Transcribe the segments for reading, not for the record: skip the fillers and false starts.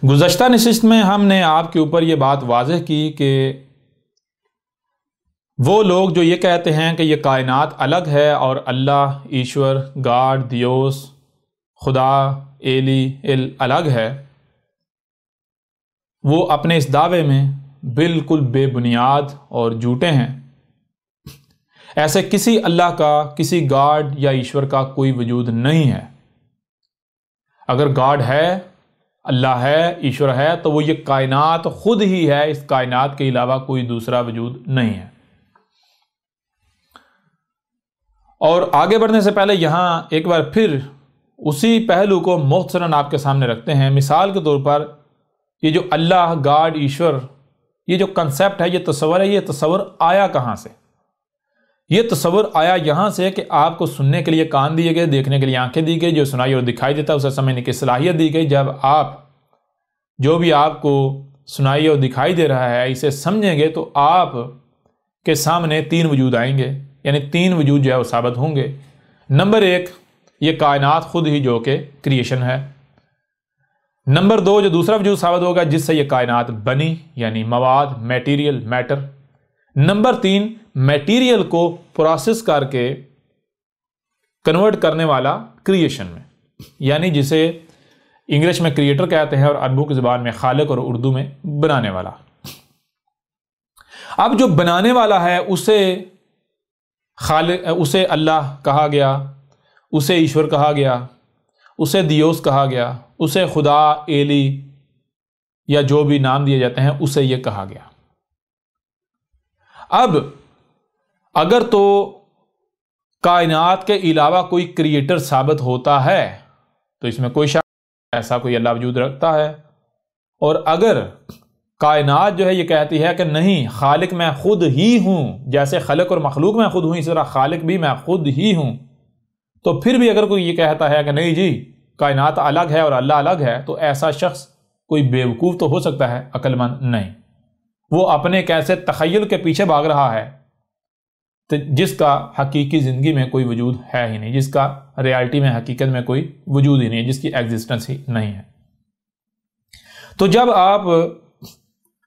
गुज़श्ता नशिस्त में हमने आपके ऊपर ये बात वाज़ेह की कि वो लोग जो ये कहते हैं कि ये कायनात अलग है और अल्लाह, ईश्वर, गॉड, दियोस, खुदा, एल अलग है, वो अपने इस दावे में बिल्कुल बेबुनियाद और झूठे हैं। ऐसे किसी अल्लाह का, किसी गॉड या ईश्वर का कोई वजूद नहीं है। अगर गॉड है, अल्लाह है, ईश्वर है, तो वो ये कायनात खुद ही है, इस कायनात के अलावा कोई दूसरा वजूद नहीं है। और आगे बढ़ने से पहले यहां एक बार फिर उसी पहलू को मुख्तसरन आपके सामने रखते हैं। मिसाल के तौर पर ये जो अल्लाह, गॉड, ईश्वर, ये जो कंसेप्ट है, ये तस्वर है, ये तस्वर आया कहां से? ये तस्वर आया यहां से कि आपको सुनने के लिए कान दिए गए, देखने के लिए आंखें दी गई, जो सुनाई और दिखाई देता है उसे समझने की सलाहियत दी गई। जब आप जो भी आपको सुनाई और दिखाई दे रहा है इसे समझेंगे तो आप के सामने तीन वजूद आएंगे, यानी तीन वजूद जो है वो साबित होंगे। नंबर एक, ये कायनात खुद ही जो कि क्रिएशन है। नंबर दो, जो दूसरा वजूद साबित होगा जिससे ये कायनात बनी, यानी मवाद, मटेरियल, मैटर। नंबर तीन, मटेरियल को प्रोसेस करके कन्वर्ट करने वाला क्रिएशन में, यानी जिसे इंग्लिश में क्रिएटर कहते हैं और अरबू की ज़बान में खालिक और उर्दू में बनाने वाला। अब जो बनाने वाला है उसे खालिक, उसे अल्लाह कहा गया, उसे ईश्वर कहा गया, उसे दियोस कहा गया, उसे खुदा, एली या जो भी नाम दिए जाते हैं उसे ये कहा गया। अब अगर तो कायनात के अलावा कोई क्रिएटर साबित होता है तो इसमें कोई शक, ऐसा कोई अल्लाह वजूद रखता है। और अगर कायनात जो है ये कहती है कि नहीं, खालिक मैं खुद ही हूं, जैसे खलक और मखलूक मैं खुद हूं इसी तरह खालिक भी मैं खुद ही हूं, तो फिर भी अगर कोई ये कहता है कि नहीं जी कायनात अलग है और अल्लाह अलग है, तो ऐसा शख्स कोई बेवकूफ़ तो हो सकता है, अक्लमंद नहीं। वो अपने कैसे तखय्युल के पीछे भाग रहा है तो जिसका हकीकी ज़िंदगी में कोई वजूद है ही नहीं, जिसका रियलिटी में, हकीकत में कोई वजूद ही नहीं है, जिसकी एग्जिस्टेंस ही नहीं है। तो जब आप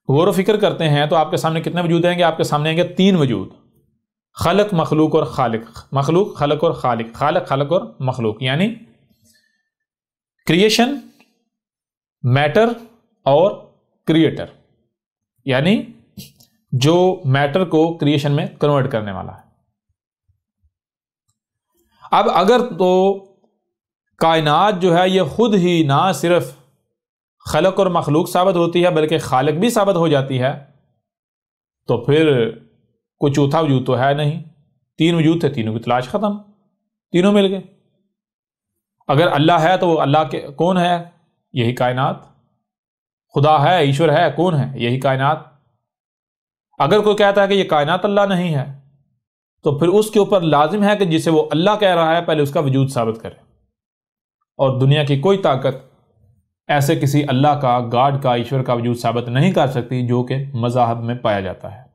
गौर व फिक्र करते हैं तो आपके सामने कितने वजूद आएंगे? आपके सामने आएंगे तीन वजूद, खलक, मखलूक और खालिक। मखलूक, खलक और खालिक, खालिक, खलक और मखलूक, यानी क्रिएशन, मैटर और क्रिएटर, यानी जो मैटर को क्रिएशन में कन्वर्ट करने वाला है। अब अगर तो कायनात जो है ये खुद ही ना सिर्फ खलक और मखलूक साबित होती है बल्कि खालिक भी साबित हो जाती है, तो फिर कोई चौथा वजूद तो है नहीं। तीन वजूद थे, तीनों की तलाश खत्म, तीनों मिल गए। अगर अल्लाह है तो वो अल्लाह के कौन है? यही कायनात। खुदा है, ईश्वर है, कौन है? यही कायनात। अगर कोई कहता है कि ये कायनात अल्लाह नहीं है तो फिर उसके ऊपर लाजिम है कि जिसे वो अल्लाह कह रहा है पहले उसका वजूद साबित करे। और दुनिया की कोई ताकत ऐसे किसी अल्लाह का, गॉड का, ईश्वर का वजूद साबित नहीं कर सकती जो कि मज़ाहब में पाया जाता है।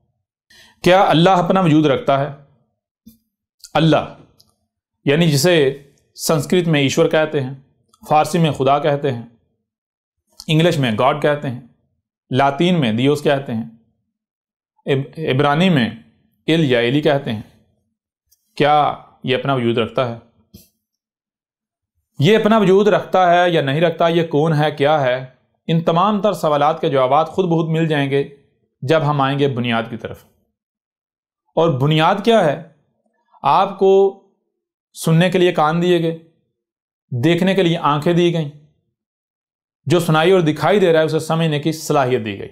क्या अल्लाह अपना वजूद रखता है? अल्लाह यानी जिसे संस्कृत में ईश्वर कहते हैं, फारसी में खुदा कहते हैं, इंग्लिश में गॉड कहते हैं, लातीन में दियोस कहते हैं, इब्रानी में इल या एली कहते हैं। क्या ये अपना वजूद रखता है? ये अपना वजूद रखता है या नहीं रखता? ये कौन है, क्या है? इन तमाम तर सवालात के जवाब खुद बहुत मिल जाएंगे जब हम आएंगे बुनियाद की तरफ। और बुनियाद क्या है? आपको सुनने के लिए कान दिए गए, देखने के लिए आंखें दी गई, जो सुनाई और दिखाई दे रहा है उसे समझने की सलाहियत दी गई।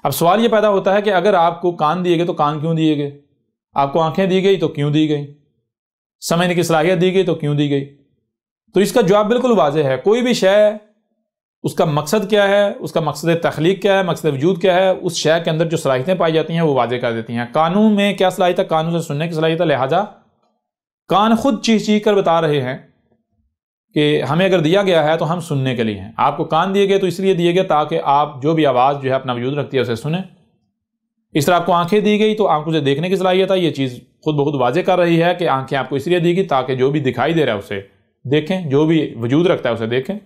अब सवाल यह पैदा होता है कि अगर आपको कान दिए गए तो कान क्यों दिए गए? आपको आंखें दी गई तो क्यों दी गई? समझने की सलाहियत दी गई तो क्यों दी गई? तो इसका जवाब बिल्कुल वाज़ेह है। कोई भी शय, उसका मकसद क्या है, उसका मकसद तख्लीक क्या है, मकसद वजूद क्या है, उस शय के अंदर जो सलाहियतें पाई जाती हैं वो वाज़ेह कर देती हैं। कानून में क्या सलाहियत है? कानून से सुनने की सलाहियत है, लिहाजा कान खुद चीख चीख कर बता रहे हैं कि हमें अगर दिया गया है तो हम सुनने के लिए हैं। आपको कान दिए गए तो इसलिए दिए गए ताकि आप जो भी आवाज़ जो है अपना वजूद रखती है उसे सुने। इस तरह आपको आंखें दी गई तो आंखों से देखने की सलाहियत है। ये चीज़ खुद बहुत वाज़ेह कर रही है कि आंखें आपको इसलिए दी गई ताकि जो भी दिखाई दे रहा है उसे देखें, जो भी वजूद रखता है उसे देखें।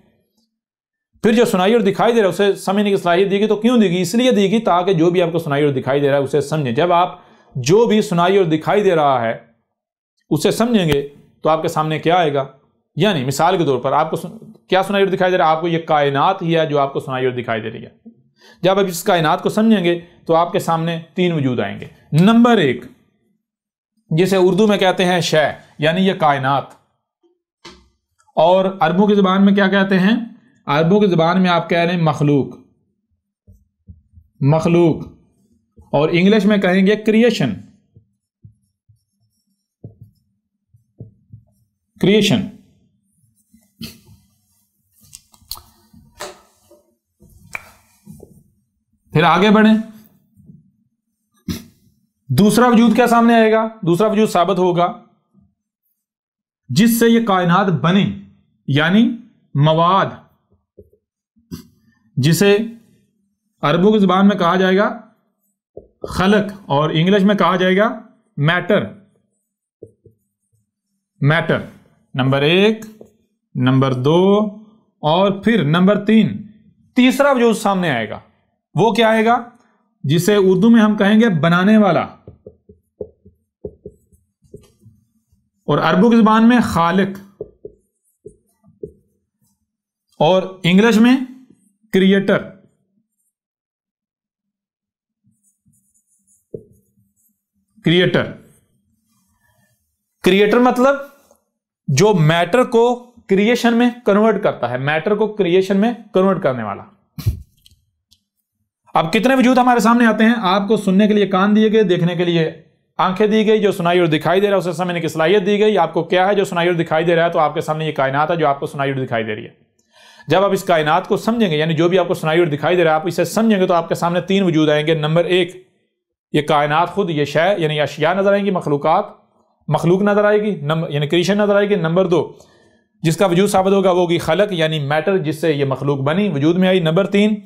फिर जो सुनाई और दिखाई दे रहा है उसे समझने की सलाहियत दी गई। तो क्यों दी गई? इसलिए दी गई ताकि जो भी आपको सुनाई और दिखाई दे रहा है उसे समझें। जब आप जो भी सुनाई और दिखाई दे रहा है उसे समझेंगे तो आपके सामने क्या आएगा, यानी मिसाल के तौर पर आपको क्या सुनाई और दिखाई दे रहा है? आपको ये कायनात ही है जो आपको सुनाई और दिखाई दे रही है। जब आप इस कायनात को समझेंगे तो आपके सामने तीन वजूद आएंगे। नंबर एक, जिसे उर्दू में कहते हैं शय, यानी ये कायनात, और अरबों की जुबान में क्या कहते हैं? अरबों की जुबान में आप कह रहे हैं मखलूक, मखलूक, और इंग्लिश में कहेंगे क्रिएशन, क्रिएशन। फिर आगे बढ़े, दूसरा वजूद क्या सामने आएगा? दूसरा वजूद साबित होगा जिससे ये कायनात बने, यानी मवाद, जिसे अरबों की जुबान में कहा जाएगा खलक और इंग्लिश में कहा जाएगा मैटर, मैटर। नंबर एक, नंबर दो, और फिर नंबर तीन, तीसरा वजूद सामने आएगा। वो क्या आएगा? जिसे उर्दू में हम कहेंगे बनाने वाला, और अरबों की जुबान में खालिक, और इंग्लिश में क्रिएटर। क्रिएटर, क्रिएटर मतलब जो मैटर को क्रिएशन में कन्वर्ट करता है, मैटर को क्रिएशन में कन्वर्ट करने वाला। अब कितने वजूद हमारे सामने आते हैं? आपको सुनने के लिए कान दिए गए, देखने के लिए आंखें दी गई, जो सुनाई और दिखाई दे रहा है उसे समझने की सलाहियत दी गई। आपको क्या है जो सुनाई और दिखाई दे रहा है? तो आपके सामने ये कायनात है जो आपको सुनाई और दिखाई दे रही है। जब आप इस कायनात को समझेंगे, यानी जो भी आपको सुनाई और दिखाई दे रहा है आप इसे समझेंगे, तो आपके सामने तीन वजूद आएंगे। नंबर एक, ये कायनात खुद, ये शय यानी अशिया नजर आएंगी, मखलूकात, मखलूक नजर आएगी, यानी क्रिएशन नजर आएगी। नंबर दो, जिसका वजूद साबित होगा वो होगी खलक, यानी मैटर, जिससे ये मखलूक बनी, वजूद में आई। नंबर तीन,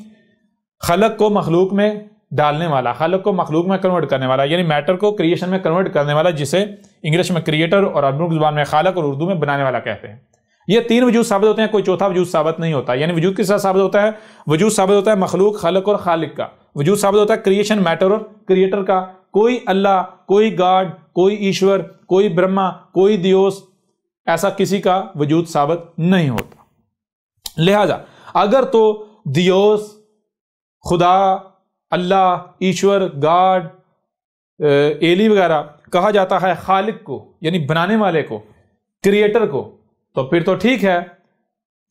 खलक को मखलूक में डालने वाला, खलक को मखलूक में कन्वर्ट करने वाला, यानी मैटर को क्रिएशन में कन्वर्ट करने वाला, जिसे इंग्लिश में क्रिएटर और अरबी जुबान में खालक और उर्दू में बनाने वाला कहते हैं। ये तीन वजूद साबित होते हैं, कोई चौथा वजूद साबित नहीं होता। यानी वजूद किस तरह साबित होता है? वजूद साबित होता है मखलूक, खलक और खालिक का। वजूद साबित होता है क्रिएशन, मैटर और क्रिएटर का। कोई अल्लाह, कोई गॉड, कोई ईश्वर, कोई ब्रह्मा, कोई दियोस, ऐसा किसी का वजूद साबित नहीं होता। लिहाजा अगर तो दियोस, खुदा, अल्लाह, ईश्वर, गॉड, एली वगैरह कहा जाता है खालिक को, यानी बनाने वाले को, क्रिएटर को, तो फिर तो ठीक है।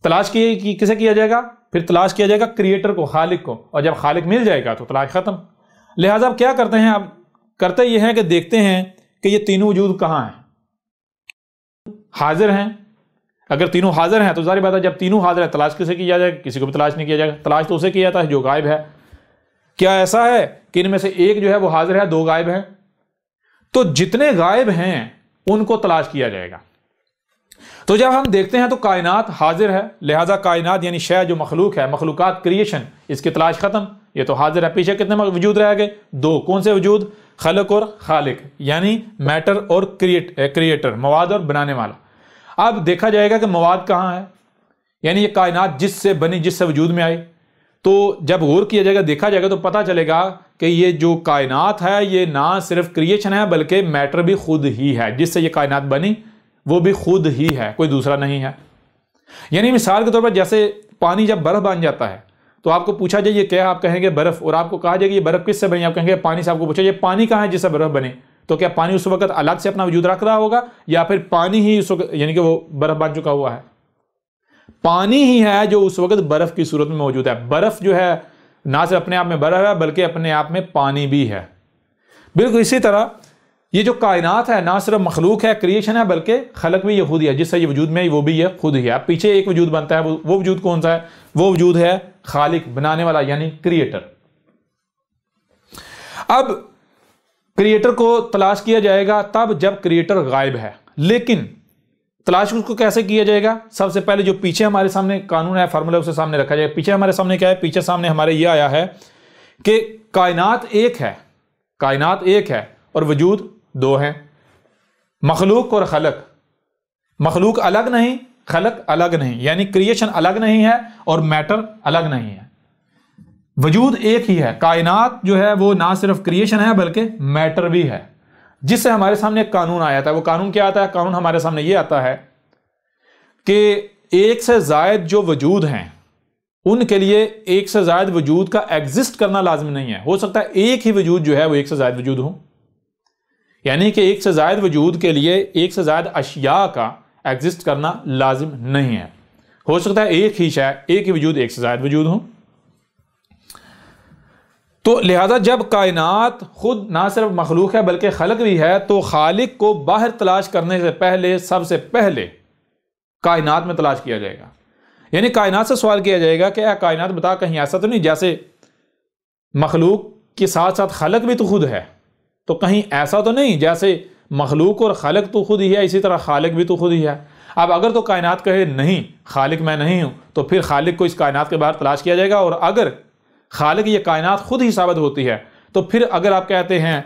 तलाश किसे किया जाएगा? फिर तलाश किया जाएगा क्रिएटर को, खालिक को, और जब खालिक मिल जाएगा तो तलाश खत्म। लिहाजा अब क्या करते हैं? अब करते यह है कि देखते हैं कि ये तीनों वजूद कहां हैं, हाजिर हैं। अगर तीनों हाजिर हैं तो जाहिर बात है जब तीनों हाजिर है तलाश किसे किया जाएगा? किसी को भी तलाश नहीं किया जाएगा। तलाश तो उसे किया जाता है जो गायब है। क्या ऐसा है कि इनमें से एक जो है वो हाजिर है, दो गायब है? तो जितने गायब हैं उनको तलाश किया जाएगा। तो जब हम देखते हैं तो कायनात हाजिर है, लिहाजा कायनात यानी शय जो मखलूक है, मखलूकात, क्रिएशन, इसकी तलाश खत्म। ये तो हाजिर है। पीछे कितने वजूद रह गए? दो। कौन से वजूद? खलक और खालिक, यानी मैटर और क्रिएटर, मवाद और बनाने वाला। अब देखा जाएगा कि मवाद कहां है, यानी ये कायनात जिससे बनी, जिससे वजूद में आई। तो जब गौर किया जाएगा, देखा जाएगा, तो पता चलेगा कि ये जो कायनात है ये ना सिर्फ क्रिएशन है बल्कि मैटर भी खुद ही है। जिससे ये कायनात बनी वो भी खुद ही है, कोई दूसरा नहीं है। यानी मिसाल के तौर पर जैसे पानी जब बर्फ बन जाता है तो आपको पूछा जाए ये क्या है, आप कहेंगे बर्फ, और आपको कहा जाएगा ये बर्फ किससे बनी, आप कहेंगे पानी से। आपको पूछा ये पानी कहाँ है जिससे बर्फ बने, तो क्या पानी उस वक्त अलग से अपना वजूद रख रहा होगा, या फिर पानी ही उस वक्त यानी कि वो बर्फ बन चुका हुआ है? पानी ही है जो उस वक्त बर्फ की सूरत में मौजूद है। बर्फ जो है ना सिर्फ अपने आप में बर्फ है बल्कि अपने आप में पानी भी है। बिल्कुल इसी तरह ये जो कायनात है ना सिर्फ मखलूक है, क्रिएशन है, बल्कि खलक भी ये खुद ही है। जिससे ये वजूद में वो भी ये खुद ही है। पीछे एक वजूद बनता है, वो वजूद कौन सा है? वो वजूद है खालिक, बनाने वाला, यानी क्रिएटर। अब क्रिएटर को तलाश किया जाएगा तब जब क्रिएटर गायब है। लेकिन तलाश उसको कैसे किया जाएगा? सबसे पहले जो पीछे हमारे सामने कानून है, फार्मूला, उसे सामने रखा जाएगा। पीछे हमारे सामने क्या है? पीछे सामने हमारे ये आया है कि कायनात एक है, कायनात एक है और वजूद दो हैं, मखलूक और खलक। मखलूक अलग नहीं, खलक अलग नहीं, यानी क्रिएशन अलग नहीं है और मैटर अलग नहीं है, वजूद एक ही है। कायनात जो है वो ना सिर्फ क्रिएशन है बल्कि मैटर भी है, जिससे हमारे सामने एक कानून आया था। वो कानून क्या आता है? कानून हमारे सामने ये आता है कि एक से ज्यादा जो वजूद हैं उनके लिए एक से ज्यादा वजूद का एग्जिस्ट करना लाजिम नहीं है। हो सकता है एक ही वजूद जो है वो एक से ज्यादा वजूद हो, यानी कि एक से ज्यादा वजूद के लिए एक से ज्यादा अशिया का एग्जिस्ट करना लाजिम नहीं है। हो सकता है एक ही शय, एक ही वजूद, एक से ज्यादा वजूद हो। तो लिहाजा जब कायनात खुद ना सिर्फ मखलूक है बल्कि खलक भी है, तो खालिक को बाहर तलाश करने से पहले सबसे पहले कायनात में तलाश किया जाएगा। यानी कायनात से सवाल किया जाएगा कि कायनात बता, कहीं ऐसा तो नहीं जैसे मखलूक के साथ साथ खलक भी तो खुद है, तो कहीं ऐसा तो नहीं जैसे मखलूक और खलक तो खुद ही है इसी तरह खालिक भी तो खुद ही है। अब अगर तो कायनात कहे नहीं खालिक मैं नहीं हूं, तो फिर खालिक को इस कायनात के बाहर तलाश किया जाएगा। और अगर खालिक ये कायनात खुद ही साबित होती है, तो फिर अगर आप कहते हैं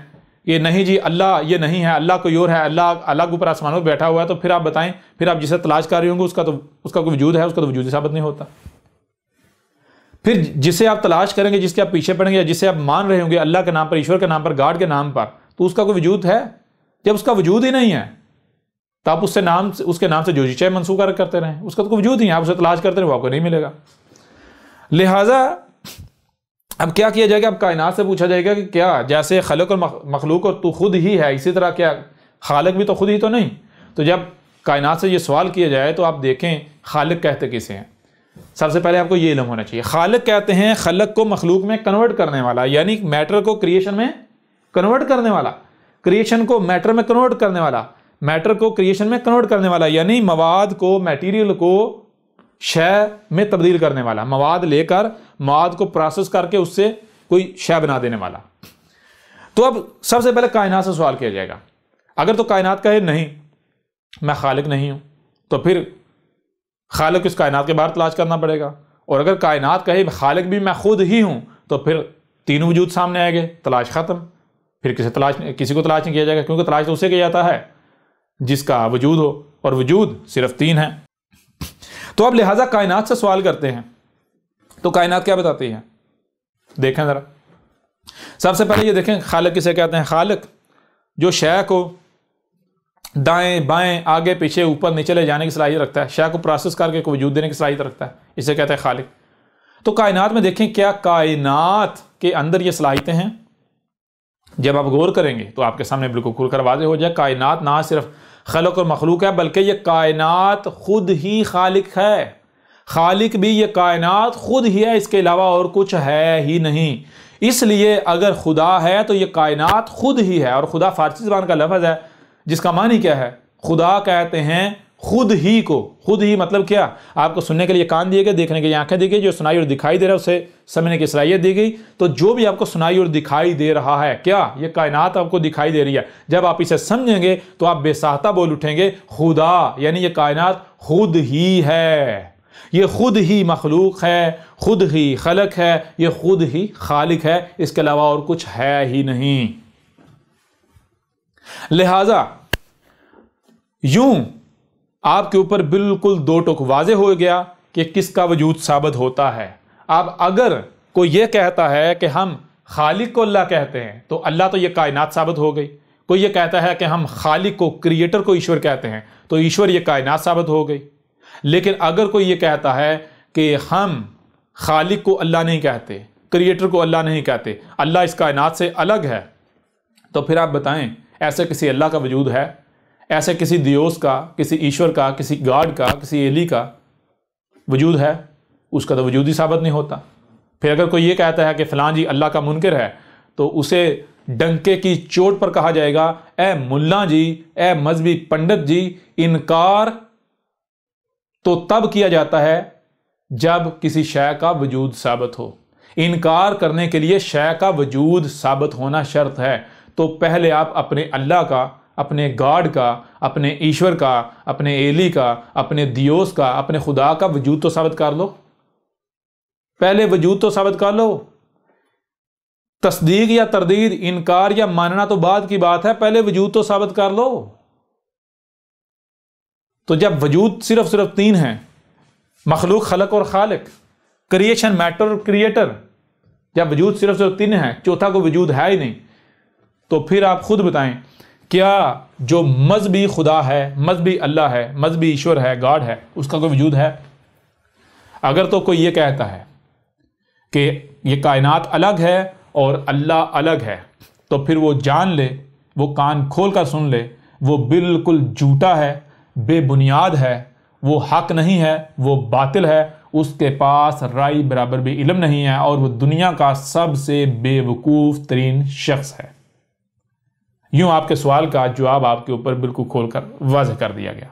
ये नहीं जी अल्लाह ये नहीं है, अल्लाह कोई और है, अल्लाह अलग ऊपर आसमानों में बैठा हुआ है, तो फिर आप बताएं, फिर आप जिसे तलाश कर रहे होंगे उसका कोई वजूद है, उसका तो वजूद ही साबित नहीं होता। फिर जिसे आप तलाश करेंगे, जिसके आप पीछे पड़ेंगे, या जिसे आप मान रहे होंगे अल्लाह के नाम पर, ईश्वर के नाम पर, गॉड के नाम पर, तो उसका कोई वजूद है? जब उसका वजूद ही नहीं है तो आप उसके नाम से जो चाहे मंसूब करते रहें, उसका तो कोई वजूद ही है। आप उसे तलाश करते रहे, वो आपको नहीं मिलेगा। लिहाजा अब क्या किया जाएगा? अब कायनात से पूछा जाएगा कि क्या जैसे खलक और मखलूक और तू खुद ही है, इसी तरह क्या खालिक भी तो खुद ही तो नहीं? तो जब कायनात से ये सवाल किया जाए तो आप देखें खालिक कहते किसे हैं। सबसे पहले आपको ये इल्म होना चाहिए, खालिक कहते हैं खलक को मखलूक में कन्वर्ट करने वाला, यानी मैटर को क्रिएशन में कन्वर्ट करने वाला, क्रिएशन को मैटर में कन्वर्ट करने वाला, मैटर को क्रिएशन में कन्वर्ट करने वाला, यानी मवाद को, मटेरियल को शय में तब्दील करने वाला, मवाद लेकर मवाद को प्रोसेस करके उससे कोई शय बना देने वाला। तो अब सबसे पहले कायनात से सवाल किया जाएगा। अगर तो कायनात कहे नहीं मैं खालिक नहीं हूं, तो फिर खालिक इस कायनात के बाहर तलाश करना पड़ेगा। और अगर कायनात कहे खालिक भी मैं खुद ही हूं, तो फिर तीनों वजूद सामने आएंगे, तलाश खत्म। फिर किसी को तलाश नहीं किया जाएगा, क्योंकि तलाश तो उसे किया जाता है जिसका वजूद हो, और वजूद सिर्फ तीन है। तो अब लिहाजा कायनात से सवाल करते हैं, तो कायनात क्या बताती है? देखें जरा। सबसे पहले ये देखें खालिक किसे कहते हैं। खालिक जो शय को दाएं बाएं आगे पीछे ऊपर नीचे ले जाने की सलाहियत रखता है, शय को प्रोसेस करके को वजूद देने की सलाहियत रखता है, इसे कहते हैं खालिक। तो कायनात में देखें क्या कायनात के अंदर ये सलाहियतें हैं? जब आप गौर करेंगे तो आपके सामने बिल्कुल खुलकर वाज़ेह हो जाए, कायनात ना सिर्फ खलक और मखलूक है बल्कि ये कायनात खुद ही खालिक है। खालिक भी ये कायनात खुद ही है, इसके अलावा और कुछ है ही नहीं। इसलिए अगर खुदा है तो ये कायनात खुद ही है। और खुदा फारसी ज़बान का लफ्ज़ है जिसका मानी क्या है? खुदा कहते हैं खुद ही को। खुद ही मतलब क्या? आपको सुनने के लिए कान दिए गए, देखने के लिए आंखें दी गई, जो सुनाई और दिखाई दे रहा है उसे समझने की सलाहियत दी गई। तो जो भी आपको सुनाई और दिखाई दे रहा है, क्या ये कायनात आपको दिखाई दे रही है? जब आप इसे समझेंगे तो आप बेसाहता बोल उठेंगे खुदा, यानी ये कायनात खुद ही है, ये खुद ही मखलूक है, खुद ही खलक है, ये खुद ही खालिक है, इसके अलावा और कुछ है ही नहीं। लिहाजा यूं आपके ऊपर बिल्कुल दो टुक वाज़ेह हो गया कि किसका वजूद साबित होता है। अब अगर कोई ये कहता है कि हम खालिक को अल्लाह कहते हैं, तो अल्लाह तो ये कायनात साबित हो गई। कोई ये कहता है कि हम खालिक को, क्रिएटर को ईश्वर कहते हैं, तो ईश्वर ये कायनात साबित हो गई। लेकिन अगर कोई ये कहता है कि हम खालिक को अल्लाह नहीं कहते, क्रिएटर को अल्लाह नहीं कहते, अल्लाह इस कायनात से अलग है, तो फिर आप बताएं ऐसे किसी अल्लाह का वजूद है? ऐसे किसी दियोस का, किसी ईश्वर का, किसी गॉड का, किसी एली का वजूद है? उसका तो वजूद ही साबित नहीं होता। फिर अगर कोई ये कहता है कि फलां जी अल्लाह का मुनकर है, तो उसे डंके की चोट पर कहा जाएगा, ए मुल्ला जी, ए मजहबी पंडित जी, इनकार तो तब किया जाता है जब किसी शय का वजूद साबित हो। इनकार करने के लिए शय का वजूद साबित होना शर्त है। तो पहले आप अपने अल्लाह का, अपने गॉड का, अपने ईश्वर का, अपने एली का, अपने दियोस का, अपने खुदा का वजूद तो साबित कर लो। पहले वजूद तो साबित कर लो। तस्दीक या तरदीद, इनकार या मानना तो बाद की बात है, पहले वजूद तो साबित कर लो। तो जब वजूद सिर्फ तीन हैं, मखलूक, खलक और खालिक, क्रिएशन, मैटर और क्रिएटर, जब वजूद सिर्फ तीन है, चौथा कोई वजूद है ही नहीं, तो फिर आप खुद बताएं क्या जो मजहबी खुदा है, मजहबी अल्लाह है, मजहबी ईश्वर है, गॉड है, उसका कोई वजूद है? अगर तो कोई ये कहता है कि ये कायनात अलग है और अल्लाह अलग है, तो फिर वो जान ले, वो कान खोल कर सुन ले, वो बिल्कुल झूठा है, बेबुनियाद है, वो हक नहीं है, वो बातिल है, उसके पास राई बराबर भी इल्म नहीं है और वो दुनिया का सबसे बेवकूफ़ तरीन शख्स है। यूं आपके सवाल का जवाब आपके ऊपर बिल्कुल खोलकर वाज़ेह कर दिया गया।